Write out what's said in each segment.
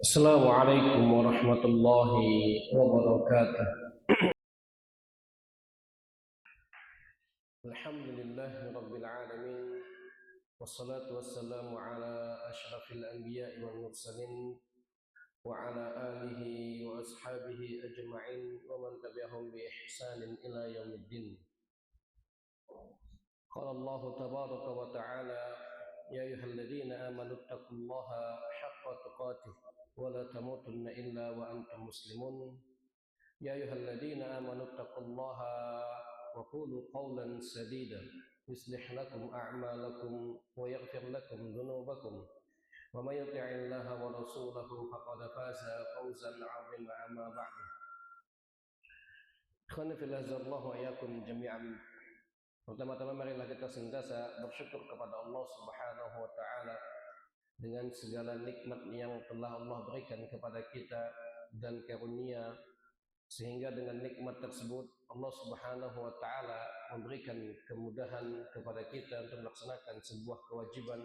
Assalamualaikum warahmatullahi wabarakatuh. Alhamdulillahi rabbil alamin. Wassalatu wassalamu ala ashrafil anbiya'i wal mursalin wa ala alihi wa ashabihi ajma'in wa man tabi'ahum bi ihsanin ila yaumiddin. Qala Allah tabaraka wa ta'ala ya ayyuhalladzina amanu taqullaha haqqa tuqatih wa la tamutunna illa wa antum muslimun. يا أيها الذين آمنوا اتقوا الله وقولوا قولا سديدا يصلح لكم أعمالكم ويغفر لكم ذنوبكم ومن يطع الله ورسوله فقد فاز فوزا عظيما. أما بعد إخواني في الله الله وإياكم جميعا. Pertama-tama marilah kita senantiasa bersyukur kepada Allah Subhanahu wa taala dengan segala nikmat yang telah Allah berikan kepada kita dan karunia, sehingga dengan nikmat tersebut Allah Subhanahu wa taala memberikan kemudahan kepada kita untuk melaksanakan sebuah kewajiban,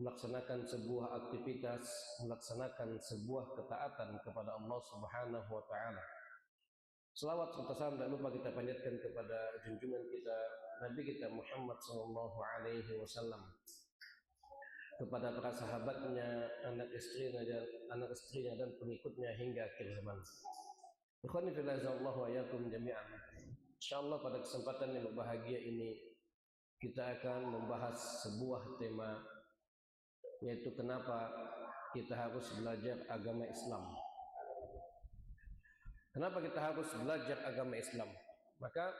melaksanakan sebuah aktivitas, melaksanakan sebuah ketaatan kepada Allah Subhanahu wa taala. Selawat serta salam tak lupa kita panjatkan kepada junjungan kita Nabi kita Muhammad sallallahu alaihi wasallam, kepada para sahabatnya, anak istrinya dan pengikutnya hingga akhir zaman. Ikhwani fillah Allah wa iyyakum jami'an. Insyaallah pada kesempatan yang berbahagia ini kita akan membahas sebuah tema, yaitu kenapa kita harus belajar agama Islam. Kenapa kita harus belajar agama Islam? Maka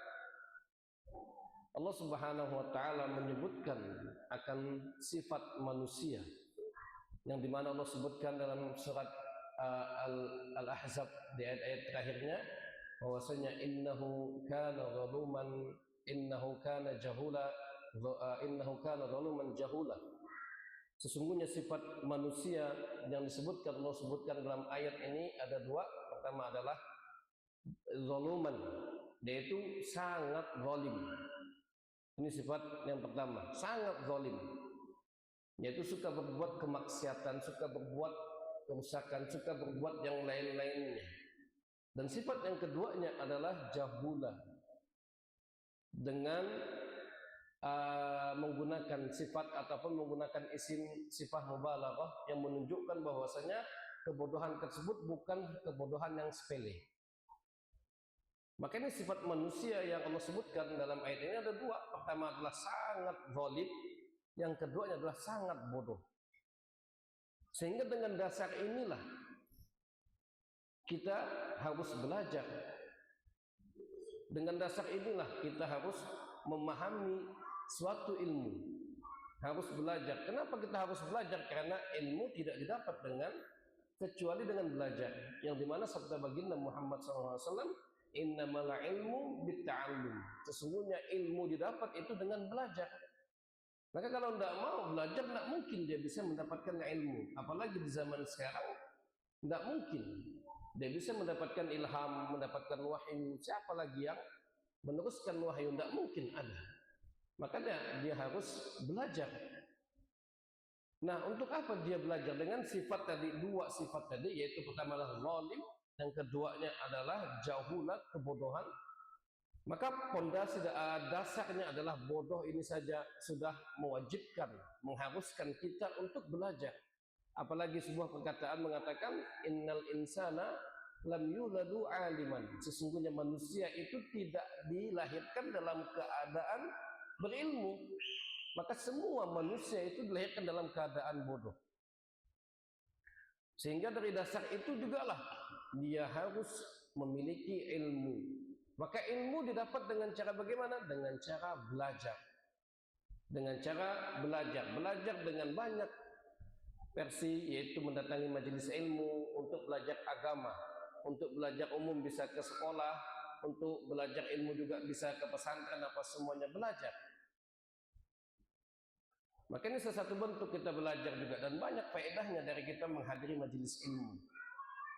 Allah Subhanahu wa taala menyebutkan akan sifat manusia yang dimana Allah sebutkan dalam surat Al-Ahzab di ayat-ayat terakhirnya, bahwasanya innahu kana zaluman jahula. Sesungguhnya sifat manusia yang disebutkan Allah sebutkan dalam ayat ini ada dua. Pertama adalah zaluman, yaitu sangat zalim. Ini sifat yang pertama, sangat zalim, yaitu suka berbuat kemaksiatan, suka berbuat kerusakan, suka berbuat yang lain-lainnya. Dan sifat yang keduanya adalah jahula, dengan menggunakan sifat ataupun menggunakan isim sifat mubalaghah yang menunjukkan bahwasanya kebodohan tersebut bukan kebodohan yang sepele. Maka ini sifat manusia yang Allah sebutkan dalam ayat ini ada dua. Pertama adalah sangat zalim, yang keduanya adalah sangat bodoh. Sehingga dengan dasar inilah kita harus belajar. Dengan dasar inilah kita harus memahami suatu ilmu, harus belajar. Kenapa kita harus belajar? Karena ilmu tidak didapat kecuali dengan belajar. Yang dimana sabda baginda Muhammad SAW, innamal ilmu bitta'allum. Sesungguhnya ilmu didapat itu dengan belajar. Maka kalau tidak mau belajar, tidak mungkin dia bisa mendapatkan ilmu. Apalagi di zaman sekarang, tidak mungkin dia bisa mendapatkan ilham, mendapatkan wahyu. Siapa lagi yang meneruskan wahyu? Tidak mungkin ada. Makanya dia harus belajar. Nah, untuk apa dia belajar? Dengan sifat tadi, dua sifat tadi, yaitu pertama adalah zalim, yang keduanya adalah jahulat, kebodohan. Maka pondasi dasarnya adalah bodoh ini saja sudah mewajibkan, mengharuskan kita untuk belajar. Apalagi sebuah perkataan mengatakan innal insana lam yuladu aliman. Sesungguhnya manusia itu tidak dilahirkan dalam keadaan berilmu. Maka semua manusia itu dilahirkan dalam keadaan bodoh. Sehingga dari dasar itu jugalah dia harus memiliki ilmu. Maka ilmu didapat dengan cara bagaimana? Dengan cara belajar. Dengan cara belajar dengan banyak versi, yaitu mendatangi majelis ilmu untuk belajar agama, untuk belajar umum bisa ke sekolah, untuk belajar ilmu juga bisa ke pesantren, apa semuanya belajar. Maka ini salah satu bentuk kita belajar juga, dan banyak faedahnya dari kita menghadiri majelis ilmu.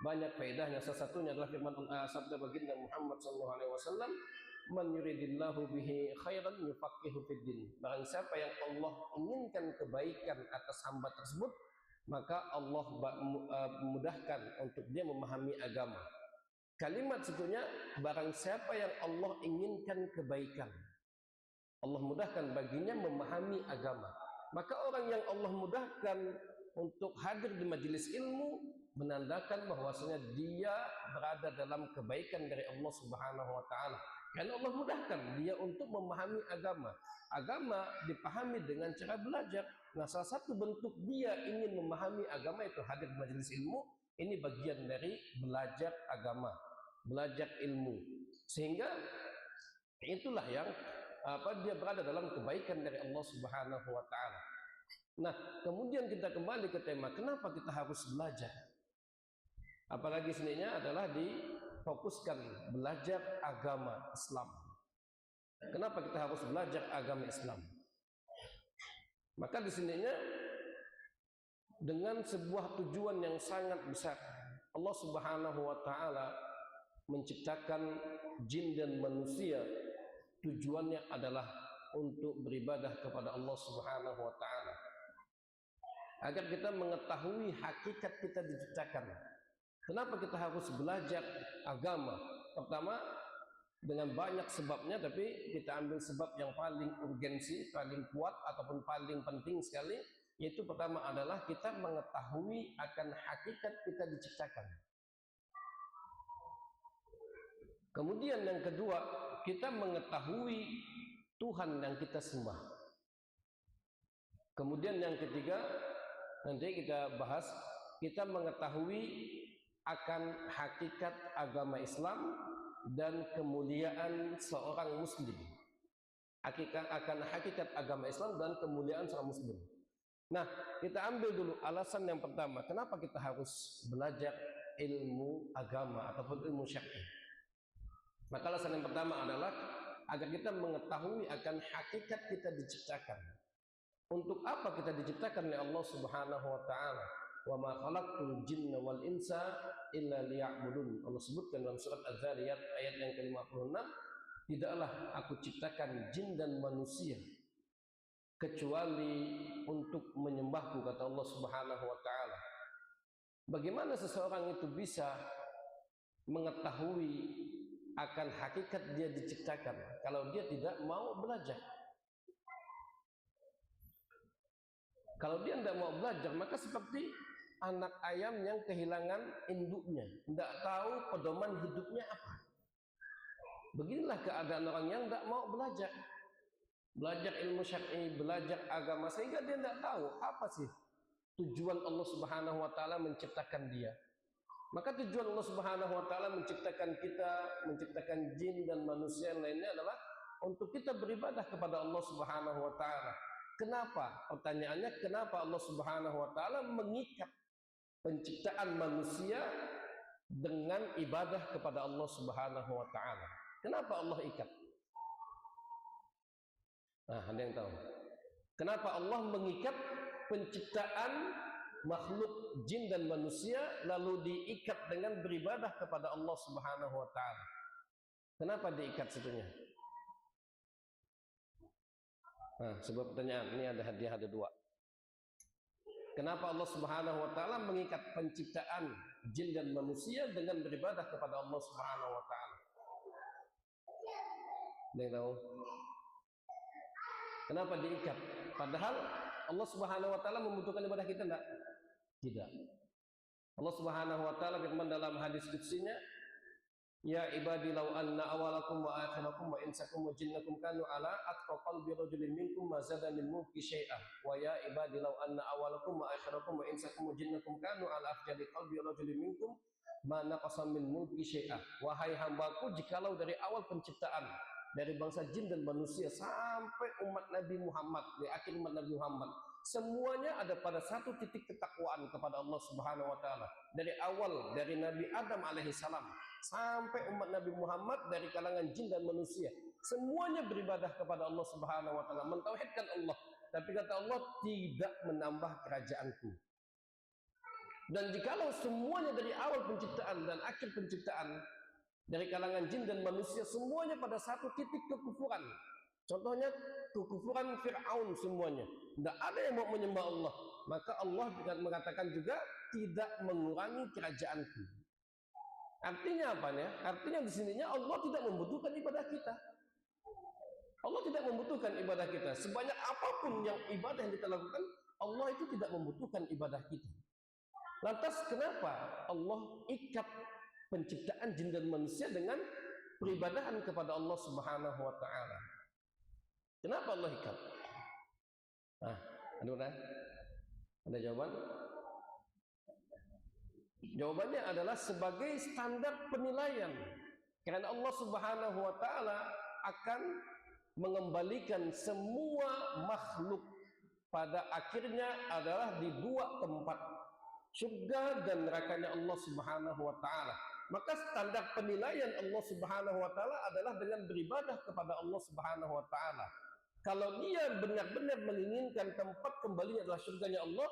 Banyak faedahnya, salah satunya adalah firman sabda baginda Muhammad SAW, man yuridillahu bihi khairan yufaqihu fiddin. Barang siapa yang Allah inginkan kebaikan atas hamba tersebut, maka Allah mudahkan untuk dia memahami agama. Kalimat sebetulnya, barang siapa yang Allah inginkan kebaikan, Allah mudahkan baginya memahami agama. Maka orang yang Allah mudahkan untuk hadir di majelis ilmu menandakan bahwasanya dia berada dalam kebaikan dari Allah Subhanahu wa taala. Karena Allah mudahkan dia untuk memahami agama. Agama dipahami dengan cara belajar. Nah, salah satu bentuk dia ingin memahami agama itu hadir di majelis ilmu. Ini bagian dari belajar agama, belajar ilmu. Sehingga itulah yang dia berada dalam kebaikan dari Allah Subhanahu wa taala. Nah, kemudian kita kembali ke tema, kenapa kita harus belajar? Apalagi sininya adalah difokuskan belajar agama Islam. Kenapa kita harus belajar agama Islam? Maka di sininya dengan sebuah tujuan yang sangat besar. Allah Subhanahu wa taala menciptakan jin dan manusia, tujuannya adalah untuk beribadah kepada Allah Subhanahu wa taala. Agar kita mengetahui hakikat kita diciptakan. Kenapa kita harus belajar agama? Pertama, dengan banyak sebabnya, tapi kita ambil sebab yang paling urgensi, paling kuat ataupun paling penting sekali, yaitu pertama adalah kita mengetahui akan hakikat kita diciptakan. Kemudian yang kedua, kita mengetahui Tuhan yang kita sembah. Kemudian yang ketiga, nanti kita bahas, kita mengetahui akan hakikat agama Islam dan kemuliaan seorang muslim. Akan hakikat agama Islam dan kemuliaan seorang muslim. Nah, kita ambil dulu alasan yang pertama, kenapa kita harus belajar ilmu agama ataupun ilmu syar'i. Maka alasan yang pertama adalah agar kita mengetahui akan hakikat kita diciptakan. Untuk apa kita diciptakan oleh Allah Subhanahu wa taala? Wa ma khalaqtul jinna wal insa illa liya'budun. Allah sebutkan dalam surat Az-Zariyat ayat yang ke-56, tidaklah aku ciptakan jin dan manusia kecuali untuk menyembahku, kata Allah Subhanahu wa taala. Bagaimana seseorang itu bisa mengetahui akan hakikat dia diciptakan kalau dia tidak mau belajar? Kalau dia tidak mau belajar, maka seperti anak ayam yang kehilangan induknya, tidak tahu pedoman hidupnya apa. Beginilah keadaan orang yang tidak mau belajar. Belajar ilmu syar'i, belajar agama, sehingga dia tidak tahu apa sih tujuan Allah Subhanahu wa taala menciptakan dia. Maka tujuan Allah Subhanahu wa taala menciptakan kita, menciptakan jin dan manusia yang lainnya adalah untuk kita beribadah kepada Allah Subhanahu wa taala. Kenapa? Pertanyaannya, kenapa Allah Subhanahu wa taala mengikat penciptaan manusia dengan ibadah kepada Allah Subhanahu wa taala? Kenapa Allah ikat? Nah, ada yang tahu? Kenapa Allah mengikat penciptaan makhluk jin dan manusia lalu diikat dengan beribadah kepada Allah Subhanahu wa taala? Kenapa diikat sebetulnya? Nah, sebuah pertanyaan, ini ada hadiah, ada dua. Kenapa Allah Subhanahu wa taala mengikat penciptaan jin dan manusia dengan beribadah kepada Allah Subhanahu wa taala? Ada yang tahu? Kenapa diikat? Padahal Allah Subhanahu wa taala membutuhkan ibadah kita enggak? Tidak. Allah Subhanahu wa taala firman dalam hadis qudsinya, ya ibadi law anna awalakum wa akhirakum wa insakum wa jinnakum kanu ala atqa qalbi rajulin minkum ma zada min mulki syai'ah. Wa ya ibadi law anna awalakum wa akhirakum wa insakum wa jinnakum kanu ala afjadi qalbi rajulin minkum ma naqasa min mulki syai'ah. Wahai hambaku, jikalau dari awal penciptaan, dari bangsa jin dan manusia sampai umat Nabi Muhammad, di akhir umat Nabi Muhammad, semuanya ada pada satu titik ketakwaan kepada Allah Subhanahu wa taala. Dari awal, dari Nabi Adam alaihissalam sampai umat Nabi Muhammad, dari kalangan jin dan manusia, semuanya beribadah kepada Allah Subhanahu wa taala, mentauhidkan Allah. Tapi kata Allah, tidak menambah kerajaanku. Dan jikalau semuanya dari awal penciptaan dan akhir penciptaan, dari kalangan jin dan manusia, semuanya pada satu titik kekufuran. Contohnya kekufuran Fir'aun semuanya. Tidak ada yang mau menyembah Allah. maka Allah mengatakan juga tidak mengurangi kerajaanku. Artinya apa ya? Artinya di sininya Allah tidak membutuhkan ibadah kita. Allah tidak membutuhkan ibadah kita. Sebanyak apapun yang ibadah yang kita lakukan, Allah itu tidak membutuhkan ibadah kita. Lantas kenapa Allah ikat penciptaan jin dan manusia dengan peribadahan kepada Allah Subhanahu wa taala? Kenapa Allah ikat? Ada jawaban? Jawabannya adalah sebagai standar penilaian. Karena Allah Subhanahu wa taala akan mengembalikan semua makhluk pada akhirnya adalah di dua tempat, surga dan nerakanya Allah Subhanahu wa taala. Maka standar penilaian Allah Subhanahu wa taala adalah dengan beribadah kepada Allah Subhanahu wa taala. Kalau dia benar-benar menginginkan tempat kembalinya adalah surganya Allah,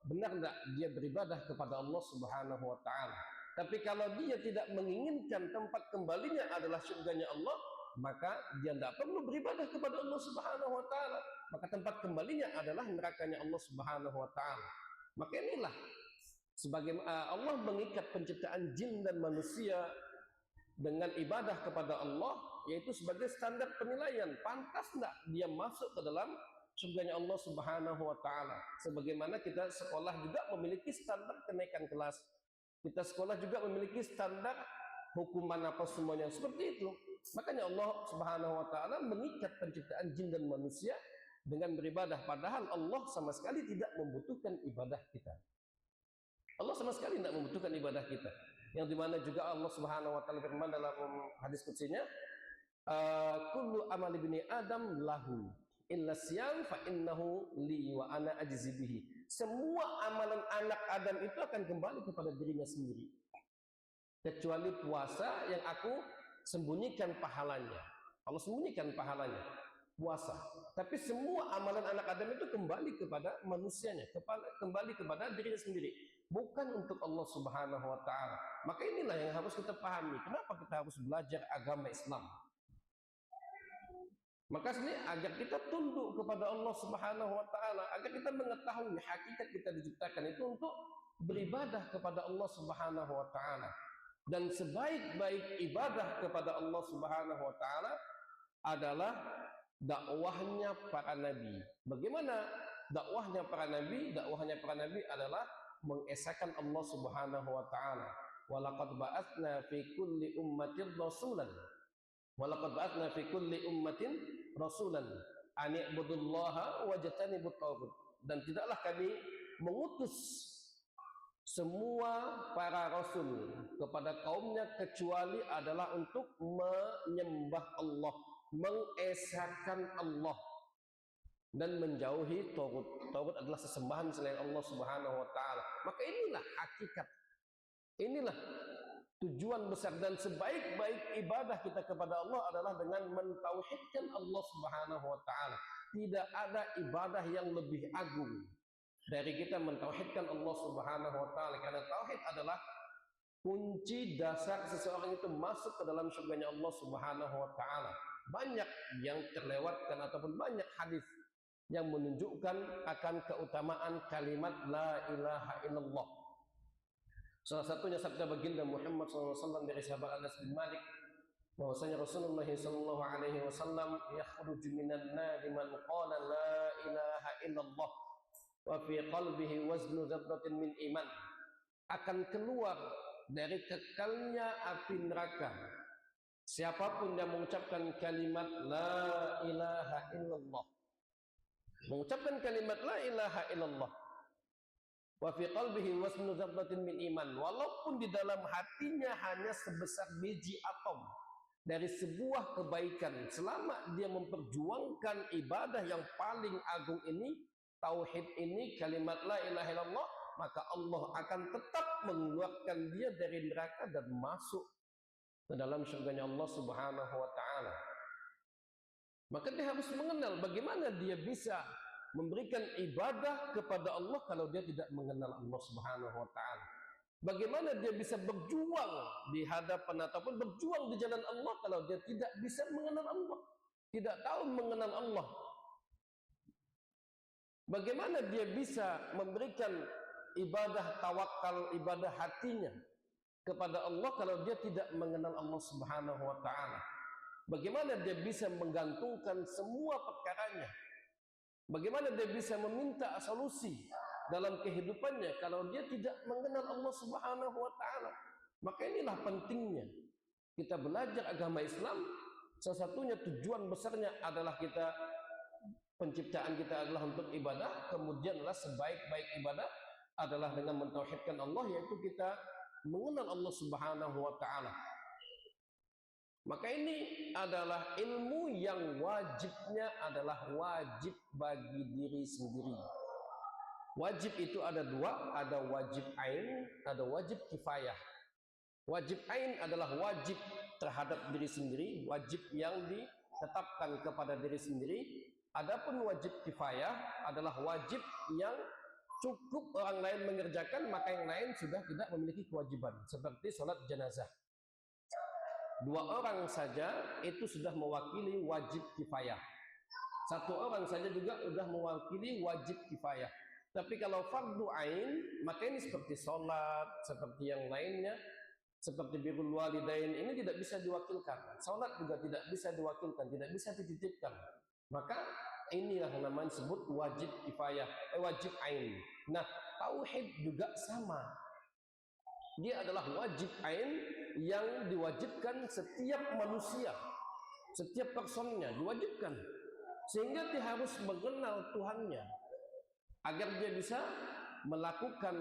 benar enggak dia beribadah kepada Allah Subhanahu wa taala? Tapi kalau dia tidak menginginkan tempat kembalinya adalah surganya Allah, maka dia tidak perlu beribadah kepada Allah Subhanahu wa taala. Maka tempat kembalinya adalah nerakanya Allah Subhanahu wa taala. Maka inilah sebagai Allah mengikat penciptaan jin dan manusia dengan ibadah kepada Allah, yaitu sebagai standar penilaian pantas tidak dia masuk ke dalam surganya Allah Subhanahu wa taala. Sebagaimana kita sekolah juga memiliki standar kenaikan kelas, kita sekolah juga memiliki standar hukuman apa semuanya seperti itu. Makanya Allah Subhanahu wa taala mengikat penciptaan jin dan manusia dengan beribadah, padahal Allah sama sekali tidak membutuhkan ibadah kita. Allah sama sekali tidak membutuhkan ibadah kita. Yang dimana juga Allah Subhanahu wa taala firman dalam hadis qudsinya, kullu amali bani Adam lahu illa siyam fa innahu li wa ana ajzi bihi. Semua amalan anak Adam itu akan kembali kepada dirinya sendiri, kecuali puasa yang aku sembunyikan pahalanya. Allah sembunyikan pahalanya, puasa. Tapi semua amalan anak Adam itu kembali kepada manusianya, kembali kepada dirinya sendiri, bukan untuk Allah Subhanahu wa taala. Maka inilah yang harus kita pahami. Kenapa kita harus belajar agama Islam? Maka ini agar kita tunduk kepada Allah Subhanahu wa taala, agar kita mengetahui hakikat kita diciptakan itu untuk beribadah kepada Allah Subhanahu wa taala. Dan sebaik-baik ibadah kepada Allah Subhanahu wa taala adalah dakwahnya para nabi. Bagaimana dakwahnya para nabi? Dakwahnya para nabi adalah mengesahkan Allah Subhanahu wa taala. Walaqad ba'atsna fi kulli ummatin rasulan. Walaqad ba'atsna fi kulli ummatin rasulan an i'budullaha wajtanibut taghut. Dan tidaklah kami mengutus semua para rasul kepada kaumnya kecuali adalah untuk menyembah Allah, mengesahkan Allah dan menjauhi taghut. Taghut adalah sesembahan selain Allah Subhanahu wa taala. Maka inilah hakikat, inilah tujuan besar dan sebaik-baik ibadah kita kepada Allah adalah dengan mentauhidkan Allah Subhanahu wa taala. Tidak ada ibadah yang lebih agung dari kita mentauhidkan Allah Subhanahu wa taala, karena tauhid adalah kunci dasar seseorang itu masuk ke dalam surganya Allah Subhanahu wa taala. Banyak yang terlewatkan ataupun banyak hadis yang menunjukkan akan keutamaan kalimat la ilaha illallah. Salah satunya sabda baginda Muhammad SAW dari sahabat Anas bin Malik, bahwasanya Rasulullah SAW yakhruju minan nari man qala la ilaha illallah wa fi qalbihi waznu dzarratin min iman. Akan keluar dari kekalnya api neraka siapapun yang mengucapkan kalimat la ilaha illallah, mengucapkan kalimat la ilaha illallah, wa fi qalbihi wasnu dzarratin min iman, walaupun di dalam hatinya hanya sebesar biji atom dari sebuah kebaikan, selama dia memperjuangkan ibadah yang paling agung ini, tauhid ini, kalimat la ilaha illallah, maka Allah akan tetap mengeluarkan dia dari neraka dan masuk ke dalam surganya Allah Subhanahu wa taala. Maka dia harus mengenal bagaimana dia bisa memberikan ibadah kepada Allah kalau dia tidak mengenal Allah Subhanahu wa taala. Bagaimana dia bisa berjuang di hadapan ataupun berjuang di jalan Allah kalau dia tidak bisa mengenal Allah, tidak tahu mengenal Allah. Bagaimana dia bisa memberikan ibadah tawakal, ibadah hatinya kepada Allah kalau dia tidak mengenal Allah Subhanahu wa taala? Bagaimana dia bisa menggantungkan semua perkaranya? Bagaimana dia bisa meminta solusi dalam kehidupannya kalau dia tidak mengenal Allah Subhanahu wa taala? Maka inilah pentingnya kita belajar agama Islam. Salah satunya tujuan besarnya adalah penciptaan kita adalah untuk ibadah, kemudian adalah sebaik-baik ibadah adalah dengan mentauhidkan Allah, yaitu kita mengenal Allah Subhanahu wa taala. Maka ini adalah ilmu yang wajibnya adalah wajib bagi diri sendiri. Wajib itu ada dua, ada wajib ain, ada wajib kifayah. Wajib ain adalah wajib terhadap diri sendiri, wajib yang ditetapkan kepada diri sendiri. Adapun wajib kifayah adalah wajib yang cukup orang lain mengerjakan, maka yang lain sudah tidak memiliki kewajiban, seperti sholat jenazah. Dua orang saja itu sudah mewakili wajib kifayah. Satu orang saja juga sudah mewakili wajib kifayah. Tapi kalau fardu ain, maka ini seperti sholat, seperti yang lainnya, seperti birrul walidain, ini tidak bisa diwakilkan. Sholat juga tidak bisa diwakilkan, tidak bisa dititipkan. Maka inilah yang namanya disebut wajib kifayah, wajib ain. Nah, tauhid juga sama. Dia adalah wajib ain yang diwajibkan setiap manusia, setiap personnya diwajibkan, sehingga dia harus mengenal Tuhannya agar dia bisa melakukan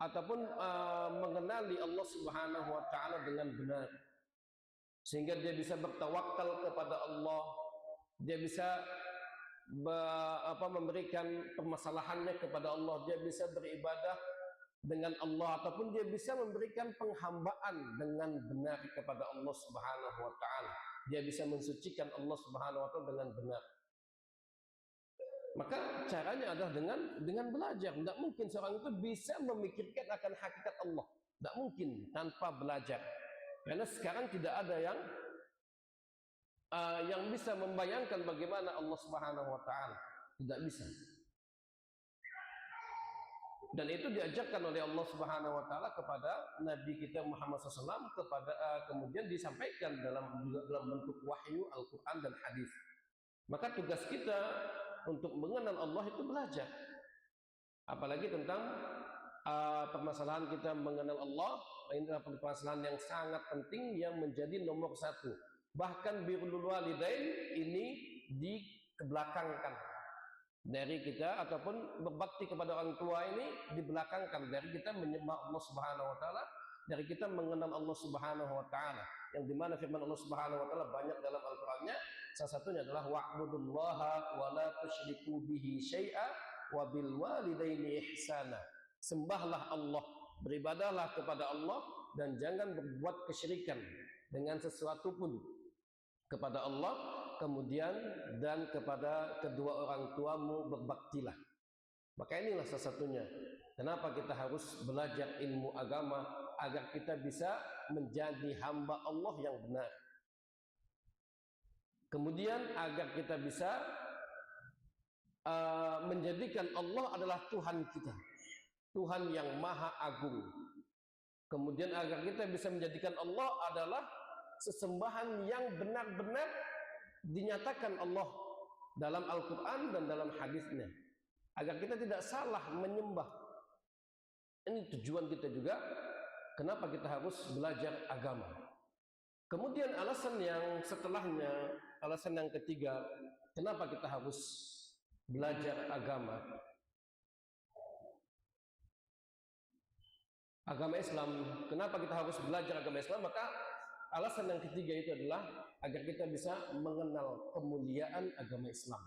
ataupun mengenali Allah Subhanahu wa taala dengan benar, sehingga dia bisa bertawakal kepada Allah, dia bisa memberikan permasalahannya kepada Allah, dia bisa beribadah dengan Allah, ataupun dia bisa memberikan penghambaan dengan benar kepada Allah Subhanahu wa taala. Dia bisa mensucikan Allah Subhanahu wa taala dengan benar. Maka caranya adalah dengan belajar. Tidak mungkin seorang itu bisa memikirkan akan hakikat Allah. Tidak mungkin tanpa belajar. Karena sekarang tidak ada yang bisa membayangkan bagaimana Allah Subhanahu wa taala. Tidak bisa. Dan itu diajarkan oleh Allah Subhanahu wa taala kepada Nabi kita Muhammad SAW, kemudian disampaikan dalam bentuk wahyu Al-Qur'an dan hadis. Maka tugas kita untuk mengenal Allah itu belajar. Apalagi tentang permasalahan kita mengenal Allah, ini adalah permasalahan yang sangat penting yang menjadi nomor satu. Bahkan birrul walidain ini dikebelakangkan dari kita, ataupun berbakti kepada orang tua ini dibelakangkan dari kita menyembah Allah Subhanahu wa taala, dari kita mengenal Allah Subhanahu wa taala, yang dimana firman Allah Subhanahu wa taala banyak dalam Al-Qur'annya. Salah satunya adalah wa'budullaha wa la tusyriku bihi syai'a wa bil walidaini ihsana. Sembahlah Allah, beribadahlah kepada Allah, dan jangan berbuat kesyirikan dengan sesuatu pun kepada Allah. Kemudian dan kepada kedua orang tuamu berbaktilah. Maka inilah salah satunya kenapa kita harus belajar ilmu agama, agar kita bisa menjadi hamba Allah yang benar. Kemudian agar kita bisa menjadikan Allah adalah Tuhan kita, Tuhan yang maha agung. Kemudian agar kita bisa menjadikan Allah adalah sesembahan yang benar-benar dinyatakan Allah dalam Al-Quran dan dalam hadisnya, agar kita tidak salah menyembah. Ini tujuan kita juga kenapa kita harus belajar agama. Kemudian alasan yang setelahnya, alasan yang ketiga, kenapa kita harus belajar agama. Agama Islam, kenapa kita harus belajar agama Islam? Maka alasan yang ketiga itu adalah agar kita bisa mengenal kemuliaan agama Islam.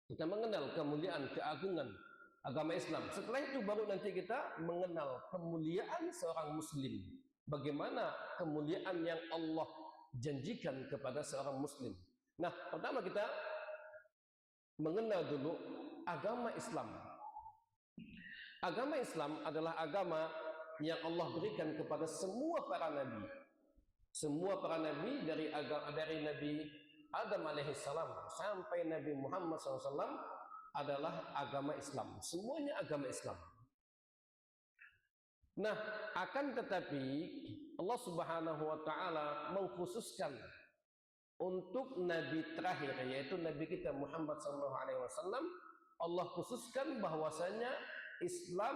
Kita mengenal kemuliaan, keagungan agama Islam. Setelah itu baru nanti kita mengenal kemuliaan seorang muslim. Bagaimana kemuliaan yang Allah janjikan kepada seorang muslim. Nah, pertama kita mengenal dulu agama Islam. Agama Islam adalah agama yang Allah berikan kepada semua para nabi. Semua para nabi dari Nabi Adam alaihissalam sampai Nabi Muhammad SAW, adalah agama Islam. Semuanya agama Islam. Nah, akan tetapi Allah Subhanahu wa taala mengkhususkan untuk nabi terakhir, yaitu nabi kita Muhammad sallallahu alaihi wasallam. Allah khususkan bahwasanya Islam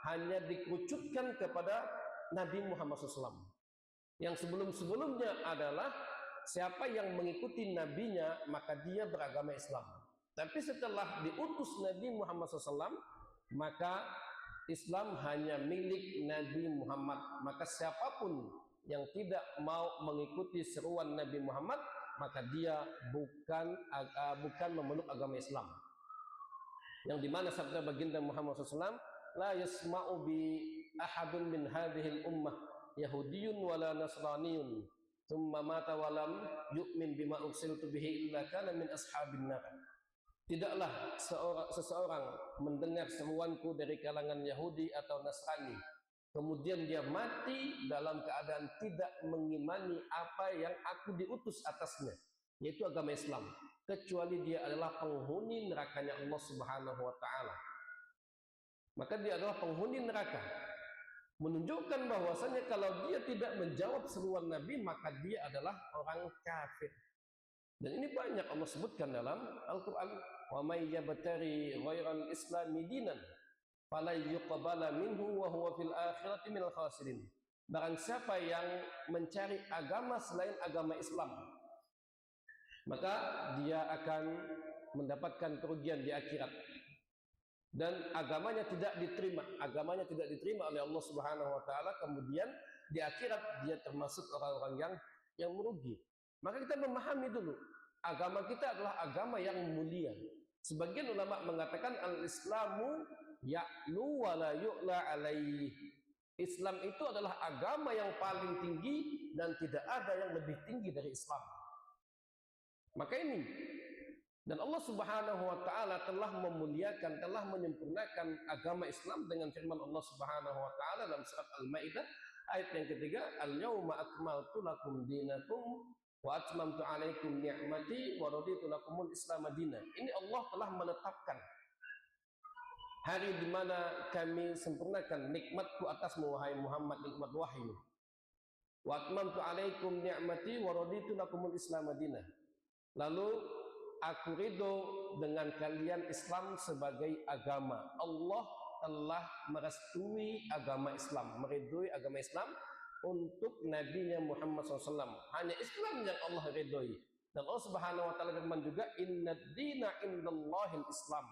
hanya dikerucutkan kepada Nabi Muhammad SAW. Yang sebelum-sebelumnya adalah siapa yang mengikuti nabinya maka dia beragama Islam. Tapi setelah diutus Nabi Muhammad SAW, maka Islam hanya milik Nabi Muhammad. Maka siapapun yang tidak mau mengikuti seruan Nabi Muhammad, maka dia bukan memeluk agama Islam. Yang dimana sabda baginda Muhammad SAW, la yasma'u bi ahadun min hadhil ummah yahudiyyun wala nasraniyun thumma mata walam yu'min bima ursiltu bihi illa kana min ashabin nar. Tidaklah seseorang mendengar seruanku dari kalangan Yahudi atau Nasrani, kemudian dia mati dalam keadaan tidak mengimani apa yang aku diutus atasnya, yaitu agama Islam, kecuali dia adalah penghuni nerakanya Allah Subhanahu wa taala. Maka dia adalah penghuni neraka. Menunjukkan bahwasanya kalau dia tidak menjawab seruan Nabi, maka dia adalah orang kafir. Dan ini banyak Allah sebutkan dalam Al-Qur'an, wa may yabtari ghairal islami dinan fala yuqbala minhu wa huwa fil akhirati minal khasirin. Barang siapa yang mencari agama selain agama Islam, maka dia akan mendapatkan kerugian di akhirat, dan agamanya tidak diterima oleh Allah Subhanahu wa taala. Kemudian di akhirat dia termasuk orang-orang yang merugi. Maka kita memahami dulu, agama kita adalah agama yang mulia. Sebagian ulama mengatakan al-islamu ya'lu wa la yu'la alaih. Islam itu adalah agama yang paling tinggi dan tidak ada yang lebih tinggi dari Islam. Maka ini, dan Allah Subhanahu wa taala telah memuliakan, telah menyempurnakan agama Islam dengan firman Allah Subhanahu wa taala dalam surat Al-Maidah ayat yang ketiga, al-yauma akmaltu lakum dinakum wa atmamtu alaikum ni'mati wa raditu lakumul Islam madina. Ini Allah telah menetapkan hari di mana kami sempurnakan nikmatku atasmu wahai Muhammad, nikmat wahyu. Wa atmamtu alaikum ni'mati wa raditu lakumul Islam madina. Lalu aku ridho dengan kalian Islam sebagai agama. Allah telah merestui agama Islam, meridhoi agama Islam untuk nabinya Muhammad SAW. Hanya Islam yang Allah ridhoi. Dan Allah Subhanahu wa taala firman juga, innad dina indallahil Islam.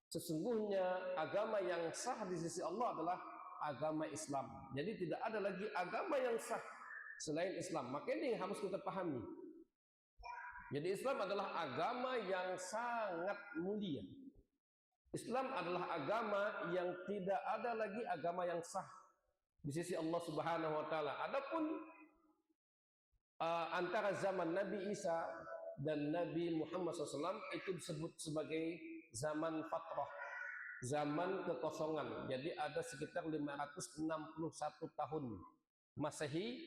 Sesungguhnya agama yang sah di sisi Allah adalah agama Islam. Jadi tidak ada lagi agama yang sah selain Islam. Maka ini yang harus kita pahami. Jadi Islam adalah agama yang sangat mulia. Islam adalah agama yang tidak ada lagi agama yang sah di sisi Allah Subhanahu wa taala. Adapun antara zaman Nabi Isa dan Nabi Muhammad SAW itu disebut sebagai zaman fatrah, zaman kekosongan. Jadi ada sekitar 561 tahun Masehi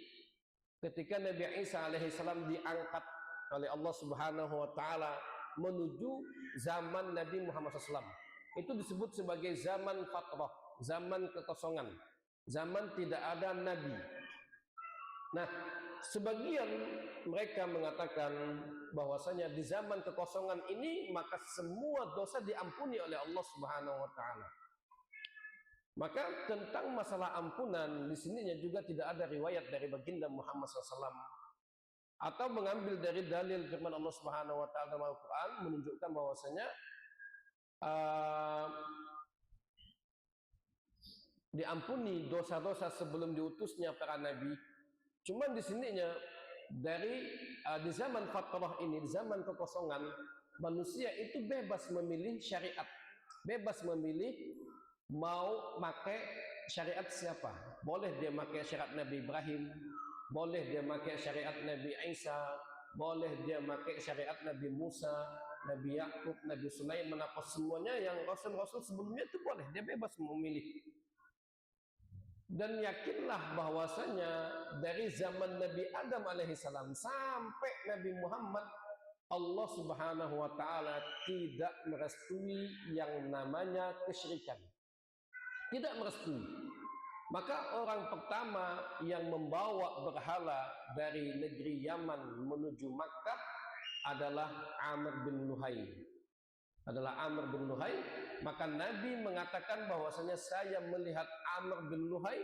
ketika Nabi Isa alaihissalam diangkat oleh Allah Subhanahu wa taala menuju zaman Nabi Muhammad SAW. Itu disebut sebagai zaman fatrah, zaman kekosongan, zaman tidak ada nabi. Nah, sebagian mereka mengatakan bahwasanya di zaman kekosongan ini maka semua dosa diampuni oleh Allah Subhanahu wa taala. Maka tentang masalah ampunan di sininya juga tidak ada riwayat dari baginda Muhammad SAW. Atau mengambil dari dalil firman Allah Subhanahu wa taala dalam Al-Qur'an menunjukkan bahwasanya diampuni dosa-dosa sebelum diutusnya para nabi. Cuman di sininya dari di zaman fatrah ini, di zaman kekosongan, manusia itu bebas memilih syariat, bebas memilih mau pakai syariat siapa. Boleh dia pakai syariat Nabi Ibrahim, boleh dia pakai syariat Nabi Isa, boleh dia pakai syariat Nabi Musa, Nabi Yakub, Nabi Sulaiman, apa semuanya yang rasul-rasul sebelumnya itu boleh, dia bebas memilih. Dan yakinlah bahwasanya dari zaman Nabi Adam alaihissalam sampai Nabi Muhammad Allah Subhanahu wa taala tidak merestui yang namanya kesyirikan. Tidak merestui. Maka orang pertama yang membawa berhala dari negeri Yaman menuju Makkah adalah Amr bin Luhai. Maka Nabi mengatakan bahwasanya saya melihat Amr bin Luhai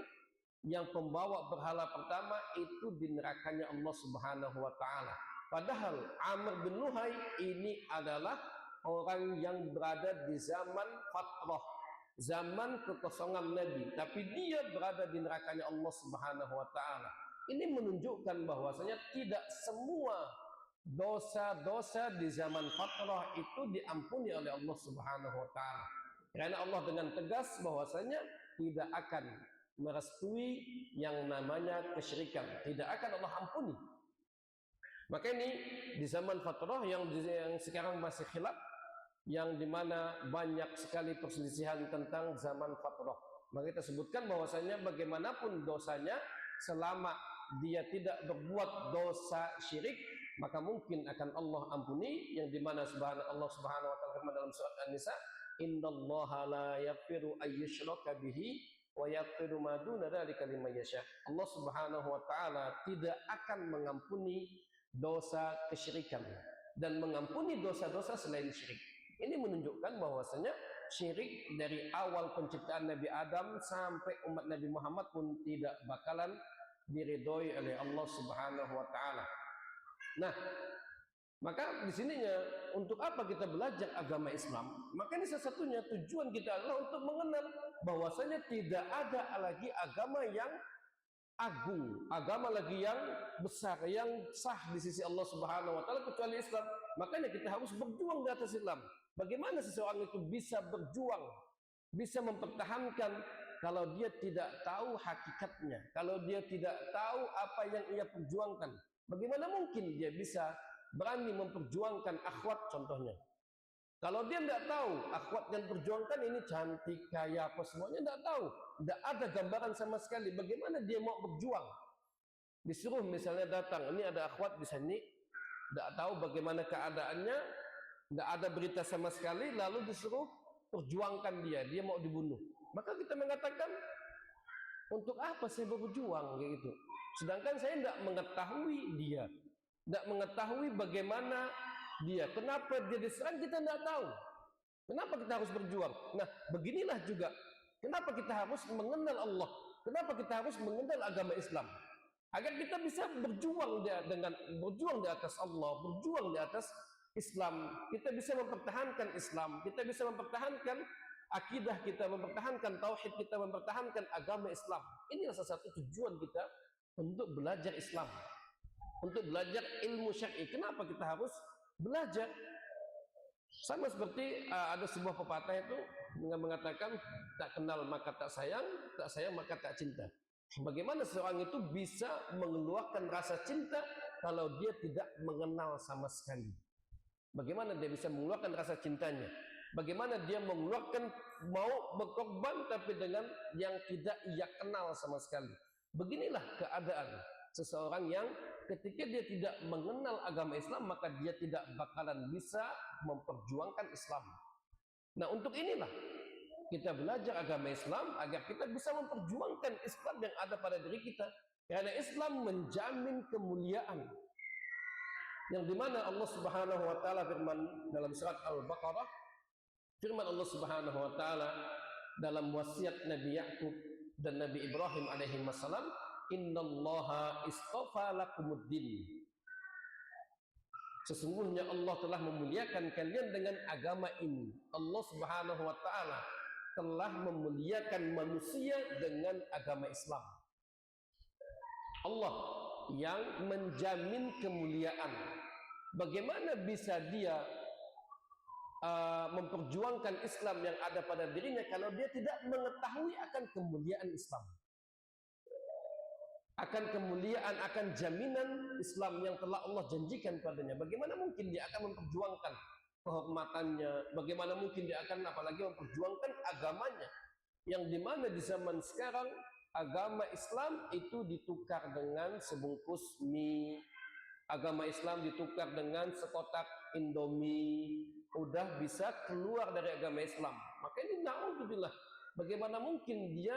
yang pembawa berhala pertama itu di nerakanya Allah Subhanahu wa taala. Padahal Amr bin Luhai ini adalah orang yang berada di zaman fatrah, zaman kekosongan Nabi, tapi dia berada di nerakanya Allah Subhanahu wa taala. Ini menunjukkan bahwasanya tidak semua dosa-dosa di zaman fatrah itu diampuni oleh Allah Subhanahu wa taala. Karena Allah dengan tegas bahwasanya tidak akan merestui yang namanya kesyirikan, tidak akan Allah ampuni. Maka ini di zaman fatrah yang sekarang masih khilaf, yang dimana banyak sekali perselisihan tentang zaman fatrah. Maka kita sebutkan bahwasanya bagaimanapun dosanya, selama dia tidak berbuat dosa syirik, maka mungkin akan Allah ampuni, yang dimana Allah Subhanahu wa taala firman dalam surat An-Nisa, innallaha la yaghfiru ayyushraka bihi wa yaghfiru ma duna dzalika liman yasha. Allah Subhanahu wa taala tidak akan mengampuni dosa kesyirikan dan mengampuni dosa-dosa selain syirik. Ini menunjukkan bahwasanya syirik dari awal penciptaan Nabi Adam sampai umat Nabi Muhammad pun tidak bakalan diridhoi oleh Allah Subhanahu wa taala. Nah, maka di sininya untuk apa kita belajar agama Islam? Maka ini salah satunya tujuan kita adalah untuk mengenal bahwasanya tidak ada lagi agama yang agung, agama lagi yang besar, yang sah di sisi Allah Subhanahu wa taala kecuali Islam. Makanya kita harus berjuang di atas Islam. Bagaimana seseorang itu bisa berjuang, bisa mempertahankan kalau dia tidak tahu hakikatnya, kalau dia tidak tahu apa yang ia perjuangkan? Bagaimana mungkin dia bisa berani memperjuangkan akhwat contohnya? Kalau dia tidak tahu akhwat yang perjuangkan ini cantik, kaya, apa semuanya, tidak tahu, tidak ada gambaran sama sekali. Bagaimana dia mau berjuang? Disuruh misalnya datang, ini ada akhwat di sini, tidak tahu bagaimana keadaannya, tidak ada berita sama sekali, lalu disuruh perjuangkan dia mau dibunuh. Maka kita mengatakan, untuk apa saya berjuang kayak gitu? Sedangkan saya tidak mengetahui dia, tidak mengetahui bagaimana dia, kenapa dia diserang, kita tidak tahu. Kenapa kita harus berjuang? Nah, beginilah juga kenapa kita harus mengenal Allah, kenapa kita harus mengenal agama Islam, agar kita bisa berjuang di atas Allah, berjuang di atas Islam. Kita bisa mempertahankan Islam, kita bisa mempertahankan akidah kita, mempertahankan tauhid kita, mempertahankan agama Islam. Ini salah satu tujuan kita untuk belajar Islam, untuk belajar ilmu syar'i. Kenapa kita harus belajar? Sama seperti ada sebuah pepatah itu mengatakan, tak kenal maka tak sayang maka tak cinta. Bagaimana seorang itu bisa mengeluarkan rasa cinta kalau dia tidak mengenal sama sekali? Bagaimana dia bisa mengeluarkan rasa cintanya? Bagaimana dia mengeluarkan, mau berkorban tapi dengan yang tidak ia kenal sama sekali? Beginilah keadaan seseorang yang ketika dia tidak mengenal agama Islam, maka dia tidak bakalan bisa memperjuangkan Islam. Nah, untuk inilah kita belajar agama Islam agar kita bisa memperjuangkan Islam yang ada pada diri kita. Karena Islam menjamin kemuliaan, yang dimana Allah Subhanahu wa taala firman dalam surat Al-Baqarah, firman Allah Subhanahu wa taala dalam wasiat Nabi Yakub dan Nabi Ibrahim alaihi wassalam, innallaha istafa lakumuddin. Sesungguhnya Allah telah memuliakan kalian dengan agama ini. Allah Subhanahu wa taala telah memuliakan manusia dengan agama Islam. Allah yang menjamin kemuliaan. Bagaimana bisa dia memperjuangkan Islam yang ada pada dirinya kalau dia tidak mengetahui akan kemuliaan Islam, akan kemuliaan, akan jaminan Islam yang telah Allah janjikan padanya? Bagaimana mungkin dia akan memperjuangkan kehormatannya? Bagaimana mungkin dia akan apalagi memperjuangkan agamanya, yang dimana di zaman sekarang agama Islam itu ditukar dengan sebungkus mie, agama Islam ditukar dengan sekotak Indomie, udah bisa keluar dari agama Islam. Maka ini na'udzubillah, bagaimana mungkin dia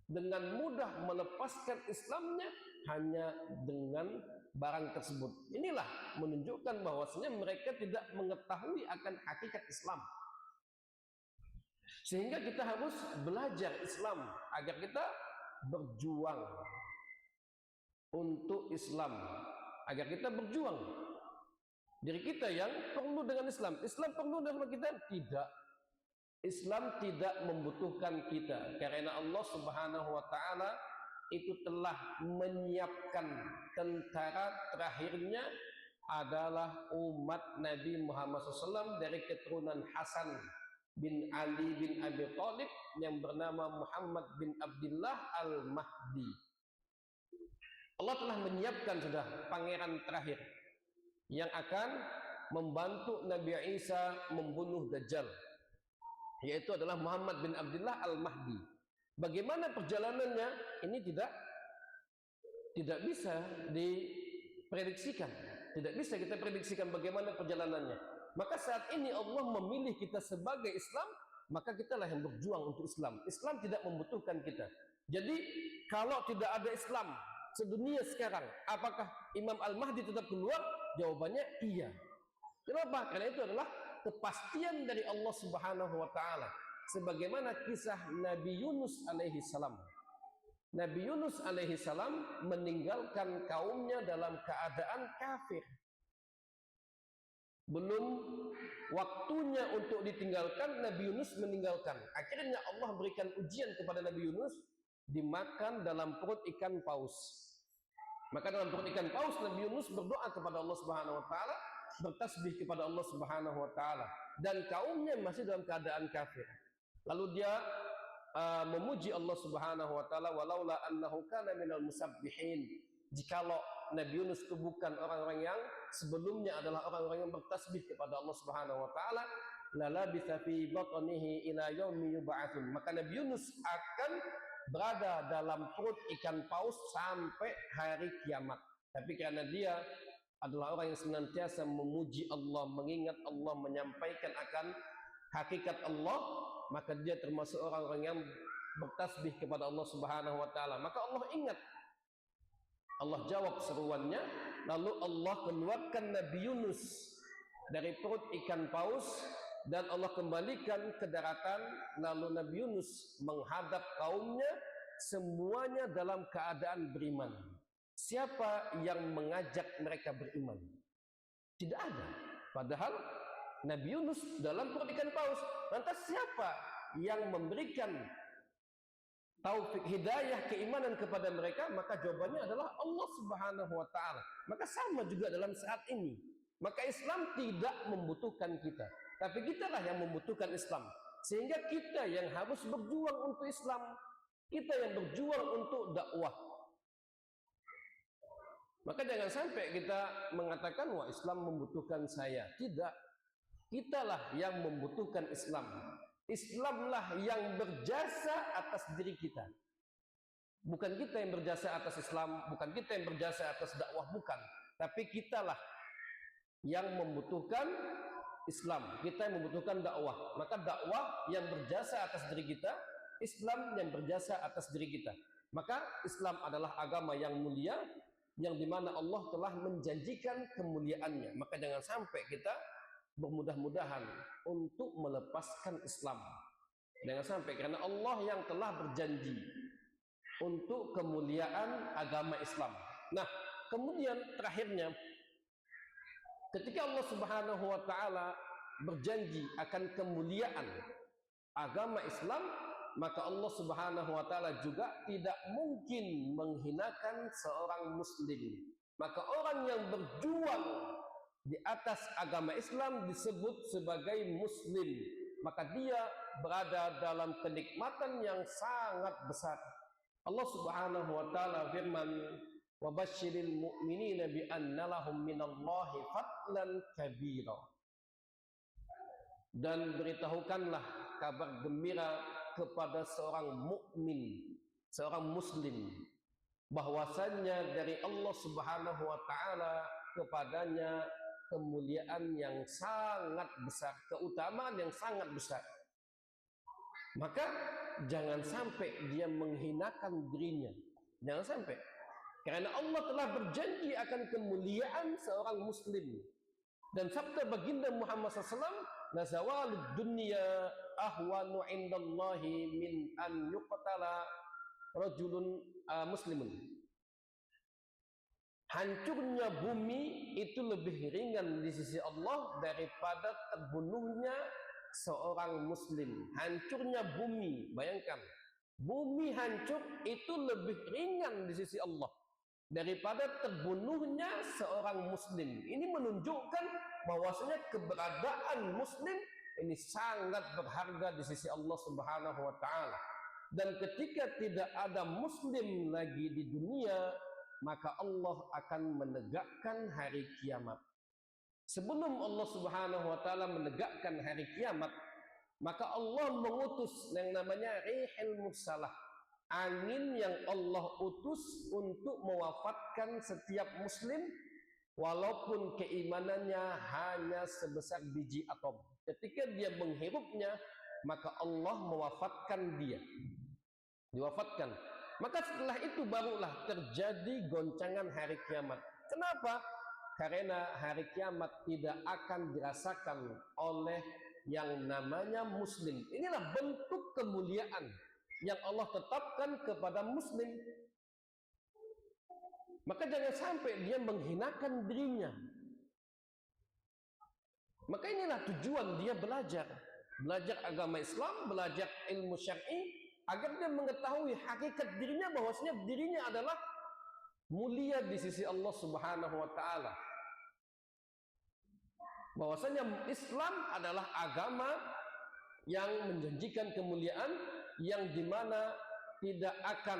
dengan mudah melepaskan Islamnya hanya dengan barang tersebut. Inilah menunjukkan bahwasanya mereka tidak mengetahui akan hakikat Islam. Sehingga kita harus belajar Islam agar kita berjuang untuk Islam, agar kita berjuang. Diri kita yang perlu dengan Islam. Islam perlu dengan kita? Tidak. Islam tidak membutuhkan kita, karena Allah Subhanahu wa taala itu telah menyiapkan tentara terakhirnya adalah umat Nabi Muhammad SAW dari keturunan Hasan bin Ali bin Abi Thalib yang bernama Muhammad bin Abdullah Al-Mahdi. Allah telah menyiapkan sudah pangeran terakhir yang akan membantu Nabi Isa membunuh Dajjal, yaitu adalah Muhammad bin Abdullah Al-Mahdi. Bagaimana perjalanannya? Ini tidak bisa diprediksikan. Tidak bisa kita prediksikan bagaimana perjalanannya. Maka saat ini Allah memilih kita sebagai Islam, maka kitalah yang berjuang untuk Islam. Islam tidak membutuhkan kita. Jadi kalau tidak ada Islam sedunia sekarang, apakah Imam Al-Mahdi tetap keluar? Jawabannya iya. Kenapa? Karena itu adalah kepastian dari Allah Subhanahu wa taala. Sebagaimana kisah Nabi Yunus alaihi salam. Nabi Yunus alaihi salam meninggalkan kaumnya dalam keadaan kafir. Belum waktunya untuk ditinggalkan, Nabi Yunus meninggalkan. Akhirnya Allah berikan ujian kepada Nabi Yunus, dimakan dalam perut ikan paus. Maka dalam perut ikan paus, Nabi Yunus berdoa kepada Allah Subhanahu wa taala, bertasbih kepada Allah Subhanahu wa taala, dan kaumnya masih dalam keadaan kafir. Lalu dia memuji Allah Subhanahu wa taala, walaula annahu kana minal musabbihin. Jikalau Nabi Yunus itu bukan orang-orang yang sebelumnya adalah orang-orang yang bertasbih kepada Allah Subhanahu wa taala, lalabitha fi batnihi ila yaumi yub'atsun. Maka Nabi Yunus akan berada dalam perut ikan paus sampai hari kiamat. Tapi karena dia adalah orang yang senantiasa memuji Allah, mengingat Allah, menyampaikan akan hakikat Allah, maka dia termasuk orang-orang yang bertasbih kepada Allah Subhanahu wa taala. Maka Allah ingat, Allah jawab seruannya, lalu Allah keluarkan Nabi Yunus dari perut ikan paus dan Allah kembalikan ke daratan. Lalu Nabi Yunus menghadap kaumnya, semuanya dalam keadaan beriman. Siapa yang mengajak mereka beriman? Tidak ada. Padahal Nabi Yunus dalam perut ikan paus. Lantas siapa yang memberikan taufik hidayah keimanan kepada mereka? Maka jawabannya adalah Allah Subhanahu wa taala. Maka sama juga dalam saat ini. Maka Islam tidak membutuhkan kita, tapi kitalah yang membutuhkan Islam. Sehingga kita yang harus berjuang untuk Islam, kita yang berjuang untuk dakwah. Maka jangan sampai kita mengatakan, wah Islam membutuhkan saya. Tidak. Kitalah yang membutuhkan Islam. Islamlah yang berjasa atas diri kita. Bukan kita yang berjasa atas Islam, bukan kita yang berjasa atas dakwah, bukan. Tapi kitalah yang membutuhkan Islam. Kita yang membutuhkan dakwah. Maka dakwah yang berjasa atas diri kita, Islam yang berjasa atas diri kita. Maka Islam adalah agama yang mulia, yang dimana Allah telah menjanjikan kemuliaannya. Maka jangan sampai kita bermudah-mudahan untuk melepaskan Islam. Jangan sampai, karena Allah yang telah berjanji untuk kemuliaan agama Islam. Nah, kemudian terakhirnya, ketika Allah Subhanahu wa taala berjanji akan kemuliaan agama Islam, maka Allah Subhanahu wa taala juga tidak mungkin menghinakan seorang muslim. Maka orang yang berjuang di atas agama Islam disebut sebagai muslim. Maka dia berada dalam kenikmatan yang sangat besar. Allah Subhanahu wa taala firman, wa basyiril mu'minina bi anna lahum minallahi fadlan kabira. Dan beritahukanlah kabar gembira kepada seorang mukmin, seorang muslim, bahwasannya dari Allah Subhanahu wa taala kepadanya kemuliaan yang sangat besar, keutamaan yang sangat besar. Maka jangan sampai dia menghinakan dirinya. Jangan sampai. Karena Allah telah berjanji akan kemuliaan seorang muslim. Dan sabda baginda Muhammad SAW, la zawalud dunya ahwanu indallahi min an yuqtala rajulun muslimun. Hancurnya bumi itu lebih ringan di sisi Allah daripada terbunuhnya seorang muslim. Hancurnya bumi, bayangkan, bumi hancur itu lebih ringan di sisi Allah daripada terbunuhnya seorang muslim. Ini menunjukkan bahwasanya keberadaan muslim ini sangat berharga di sisi Allah Subhanahu wa taala. Dan ketika tidak ada muslim lagi di dunia, maka Allah akan menegakkan hari kiamat. Sebelum Allah Subhanahu wa taala menegakkan hari kiamat, maka Allah mengutus yang namanya rihil mursalah, angin yang Allah utus untuk mewafatkan setiap muslim walaupun keimanannya hanya sebesar biji atom. Ketika dia menghirupnya, maka Allah mewafatkan dia. Diwafatkan. Maka setelah itu barulah terjadi goncangan hari kiamat. Kenapa? Karena hari kiamat tidak akan dirasakan oleh yang namanya muslim. Inilah bentuk kemuliaan yang Allah tetapkan kepada muslim. Maka jangan sampai dia menghinakan dirinya. Maka inilah tujuan dia belajar agama Islam, belajar ilmu syar'i, agar dia mengetahui hakikat dirinya, bahwasanya dirinya adalah mulia di sisi Allah Subhanahu wa taala. Bahwasanya Islam adalah agama yang menjanjikan kemuliaan, yang dimana tidak akan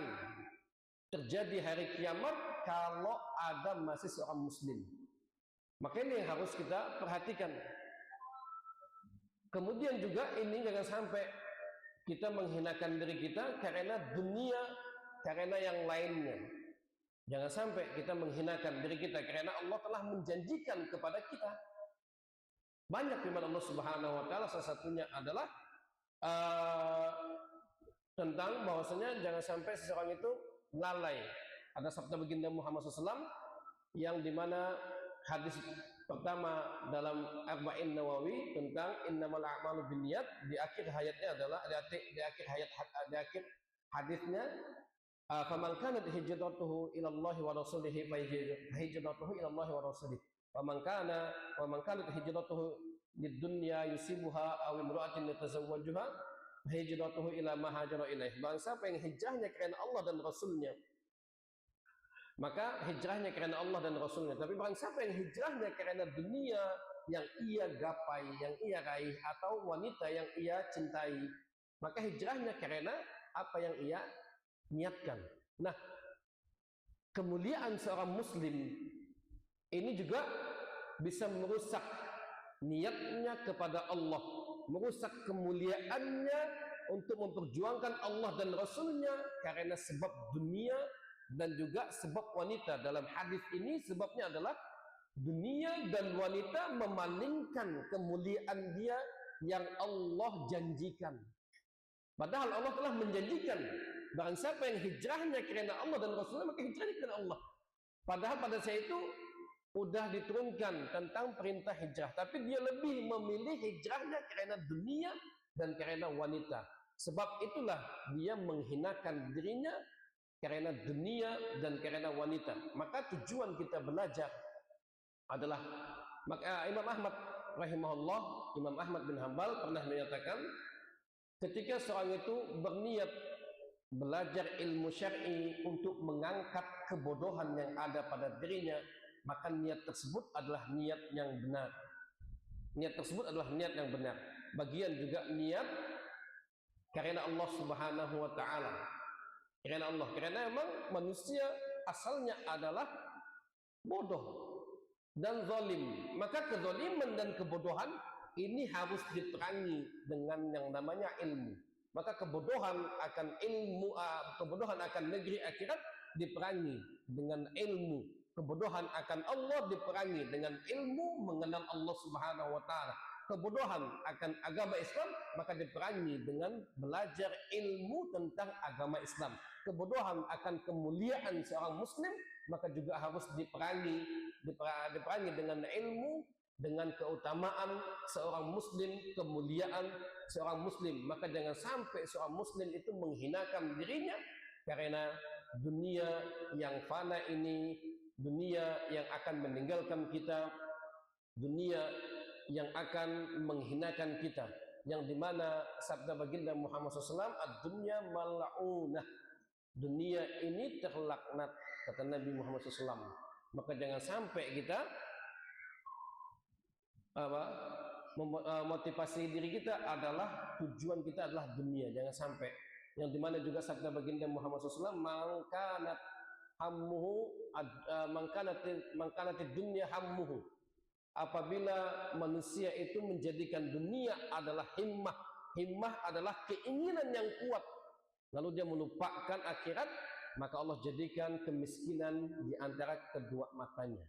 terjadi hari kiamat kalau ada masih seorang muslim. Maka ini yang harus kita perhatikan. Kemudian juga ini jangan sampai kita menghinakan diri kita karena dunia, karena yang lainnya. Jangan sampai kita menghinakan diri kita karena Allah telah menjanjikan kepada kita banyak firman Allah Subhanahu wa taala. Salah satunya adalah tentang bahwasanya jangan sampai seseorang itu lalai. Ada sabda baginda Muhammad SAW yang dimana hadis pertama dalam Arba'in Nawawi tentang innamal a'malu binniyat, di akhir hayatnya adalah di akhir hadisnya, faman kanat hijratuhu ila Allah wa rasulihi fa hijratuhu ila Allah wa rasulihi wa man kanat hijratuhu lid dunya yusibuha aw imra'atin yatazawwajuha fa hijratuhu ila ma hajara ilaih. Barang siapa yang hijrahnya karena Allah dan Rasulnya, maka hijrahnya karena Allah dan Rasulnya. Tapi barang siapa yang hijrahnya karena dunia yang ia gapai, yang ia raih, atau wanita yang ia cintai, maka hijrahnya karena apa yang ia niatkan. Nah, kemuliaan seorang muslim ini juga bisa merusak niatnya kepada Allah, merusak kemuliaannya untuk memperjuangkan Allah dan Rasulnya karena sebab dunia dan juga sebab wanita. Dalam hadis ini sebabnya adalah dunia dan wanita memalingkan kemuliaan dia yang Allah janjikan. Padahal Allah telah menjanjikan barang siapa yang hijrahnya karena Allah dan Rasulnya, maka hijrahnya karena Allah. Padahal pada saat itu sudah diturunkan tentang perintah hijrah, tapi dia lebih memilih hijrahnya karena dunia dan karena wanita. Sebab itulah dia menghinakan dirinya karena dunia dan karena wanita. Maka tujuan kita belajar adalah, maka Imam Ahmad rahimahullah, Imam Ahmad bin Hanbal pernah menyatakan, ketika seorang itu berniat belajar ilmu syar'i untuk mengangkat kebodohan yang ada pada dirinya, maka niat tersebut adalah niat yang benar. Niat tersebut adalah niat yang benar. Bagian juga niat karena Allah Subhanahu wa taala. Karena Allah, karena memang manusia asalnya adalah bodoh dan zalim. Maka kezaliman dan kebodohan ini harus diperangi dengan yang namanya ilmu. Maka kebodohan akan ilmu, kebodohan akan negeri akhirat diperangi dengan ilmu. Kebodohan akan Allah diperangi dengan ilmu mengenal Allah Subhanahu wa taala. Kebodohan akan agama Islam maka diperangi dengan belajar ilmu tentang agama Islam. Kebodohan akan kemuliaan seorang muslim maka juga harus diperangi dengan ilmu, dengan keutamaan seorang muslim, kemuliaan seorang muslim. Maka jangan sampai seorang muslim itu menghinakan dirinya karena dunia yang fana ini, dunia yang akan meninggalkan kita, dunia yang akan menghinakan kita, yang dimana sabda baginda Muhammad SAW, ad-dunya mal'unah, dunia ini terlaknat, kata Nabi Muhammad SAW. Maka jangan sampai kita motivasi diri kita adalah, tujuan kita adalah dunia, jangan sampai. Yang dimana juga sabda baginda Muhammad SAW, mangkanat hammuhu mangkanatid dunya hammuhu, apabila manusia itu menjadikan dunia adalah himmah adalah keinginan yang kuat, lalu dia melupakan akhirat, maka Allah jadikan kemiskinan di antara kedua matanya.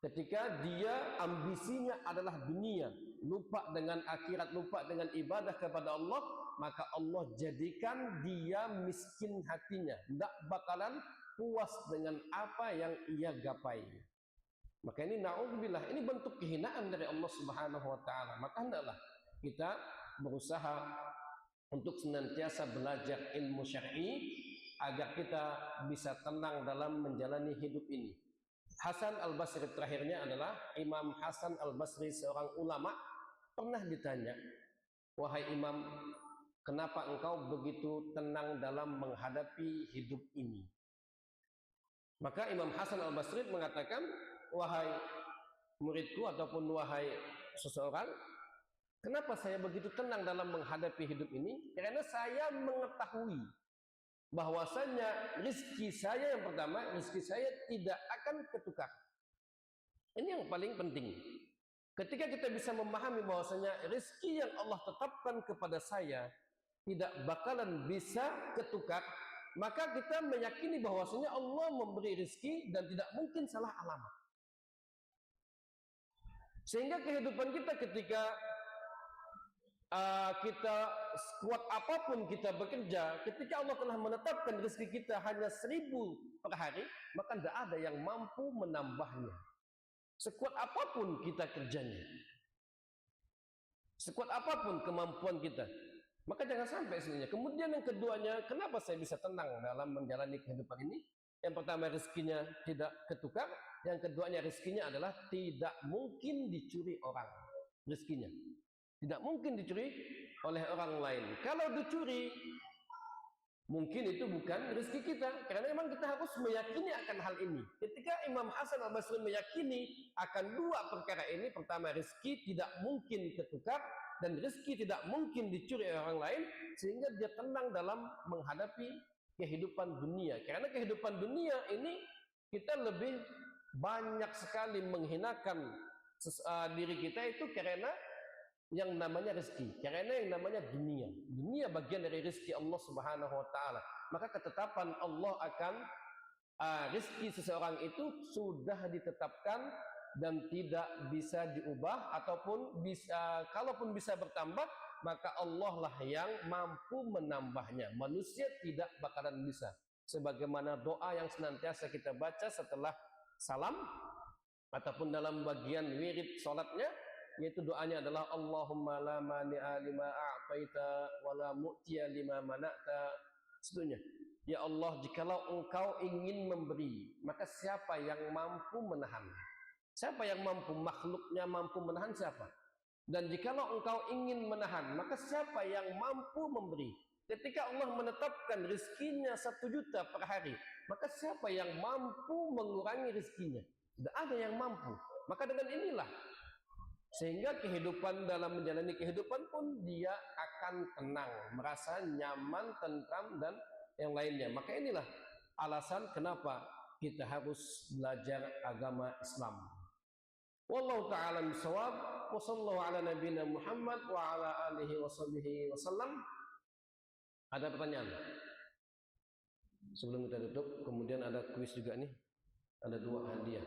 Ketika dia ambisinya adalah dunia, lupa dengan akhirat, lupa dengan ibadah kepada Allah, maka Allah jadikan dia miskin hatinya, tidak bakalan puas dengan apa yang ia gapai. Maka ini na'udzubillah, ini bentuk kehinaan dari Allah Subhanahu wa taala. Maka hendaklah kita berusaha untuk senantiasa belajar ilmu syar'i agar kita bisa tenang dalam menjalani hidup ini. Hasan Al-Basri, terakhirnya adalah Imam Hasan Al-Basri, seorang ulama, pernah ditanya, wahai Imam, kenapa engkau begitu tenang dalam menghadapi hidup ini? Maka Imam Hasan Al-Basri mengatakan, wahai muridku ataupun wahai seseorang, kenapa saya begitu tenang dalam menghadapi hidup ini? Karena saya mengetahui bahwasanya rizki saya, yang pertama, rizki saya tidak akan ketukar. Ini yang paling penting. Ketika kita bisa memahami bahwasanya rizki yang Allah tetapkan kepada saya tidak bakalan bisa ketukar, maka kita meyakini bahwasanya Allah memberi rizki dan tidak mungkin salah alamat. Sehingga kehidupan kita ketika kita kuat apapun kita bekerja, ketika Allah telah menetapkan rezeki kita hanya 1.000 per hari, maka tidak ada yang mampu menambahnya. Sekuat apapun kita kerjanya, sekuat apapun kemampuan kita, maka jangan sampai sebenarnya. Kemudian yang keduanya, kenapa saya bisa tenang dalam menjalani kehidupan ini? Yang pertama, rezekinya tidak ketukar. Yang keduanya, rezekinya adalah tidak mungkin dicuri orang. Rezekinya tidak mungkin dicuri oleh orang lain. Kalau dicuri, mungkin itu bukan rezeki kita. Karena memang kita harus meyakini akan hal ini. Ketika Imam Hasan Al-Basri meyakini akan dua perkara ini, pertama, rezeki tidak mungkin ketukar dan rezeki tidak mungkin dicuri oleh orang lain, sehingga dia tenang dalam menghadapi kehidupan dunia. Karena kehidupan dunia ini kita lebih banyak sekali menghinakan diri kita itu karena yang namanya rezeki, karena yang namanya dunia. Dunia bagian dari rezeki Allah Subhanahu wa taala. Maka ketetapan Allah akan rezeki seseorang itu sudah ditetapkan dan tidak bisa diubah, ataupun bisa, kalaupun bisa bertambah, maka Allah lah yang mampu menambahnya. Manusia tidak bakalan bisa. Sebagaimana doa yang senantiasa kita baca setelah salam ataupun dalam bagian wirid salatnya, yaitu doanya adalah Allahumma la mani'a lima a'taita wa la mu'tiya lima mana'ta. Seterusnya, ya Allah, jikalau engkau ingin memberi, maka siapa yang mampu menahan? Siapa yang mampu? Makhluknya mampu menahan siapa? Dan jikalau engkau ingin menahan, maka siapa yang mampu memberi? Ketika Allah menetapkan rezekinya 1 juta per hari, maka siapa yang mampu mengurangi rezekinya? Tidak ada yang mampu. Maka dengan inilah, sehingga kehidupan dalam menjalani kehidupan pun dia akan tenang, merasa nyaman, tentram, dan yang lainnya. Maka inilah alasan kenapa kita harus belajar agama Islam. Wallahu ta'ala bishawab. Wa sallallahu ala nabiyina Muhammad wa ala alihi wa sahbihi wasallam. Ada pertanyaan? Sebelum kita tutup, kemudian ada kuis juga nih. Ada 2 hadiah.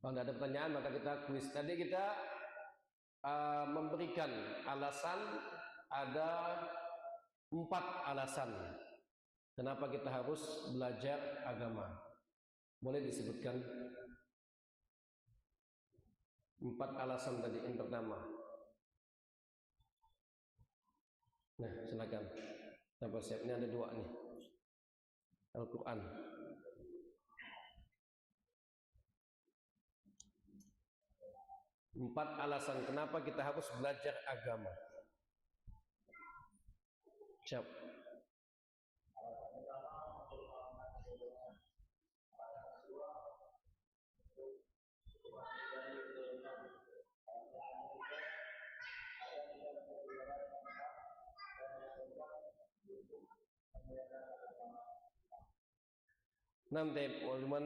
Kalau tidak ada pertanyaan maka kita kuis. Tadi kita memberikan alasan, ada 4 alasan kenapa kita harus belajar agama. Boleh disebutkan 4 alasan tadi yang pertama. Nah, silakan. Sampai siap. Ini ada 2 nih. Al-Quran. 4 alasan kenapa kita harus belajar agama. Siap. Nanti cuman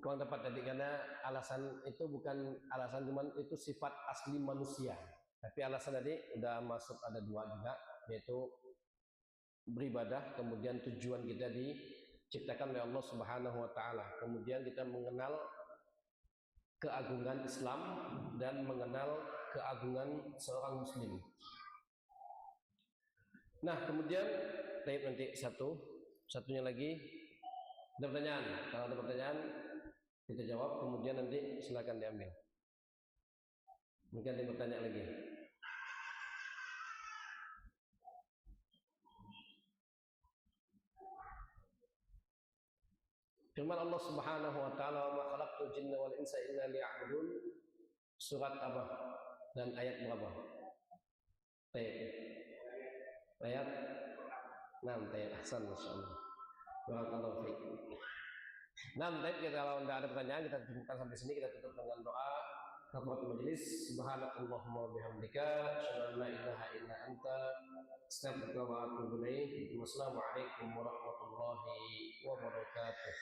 kurang tepat tadi karena alasan itu bukan alasan, cuman itu sifat asli manusia. Tapi alasan tadi udah masuk, ada 2 juga, yaitu beribadah, kemudian tujuan kita diciptakan oleh Allah Subhanahu wa taala. Kemudian kita mengenal keagungan Islam dan mengenal keagungan seorang muslim. Nah, kemudian nanti satunya lagi. Ada pertanyaan? Kalau ada pertanyaan kita jawab, kemudian nanti silakan diambil. Mungkin ada bertanya lagi. Firman Allah Subhanahu wa taala, "Wa ma khalaqtul jinna wal insa illa liya'budun." Surat apa? Dan ayat berapa? Ayat 6. Ahsan, masyaallah. Barakallahu fiik. Nah, kita kalau tidak ada pertanyaan kita cukupkan sampai sini. Kita tutup dengan doa kafaratul majelis. Subhanakallahumma wa bihamdika, asyhadu an la ilaha illa anta, astaghfiruka wa atubu ilaik. Wassalamualaikum warahmatullahi wabarakatuh.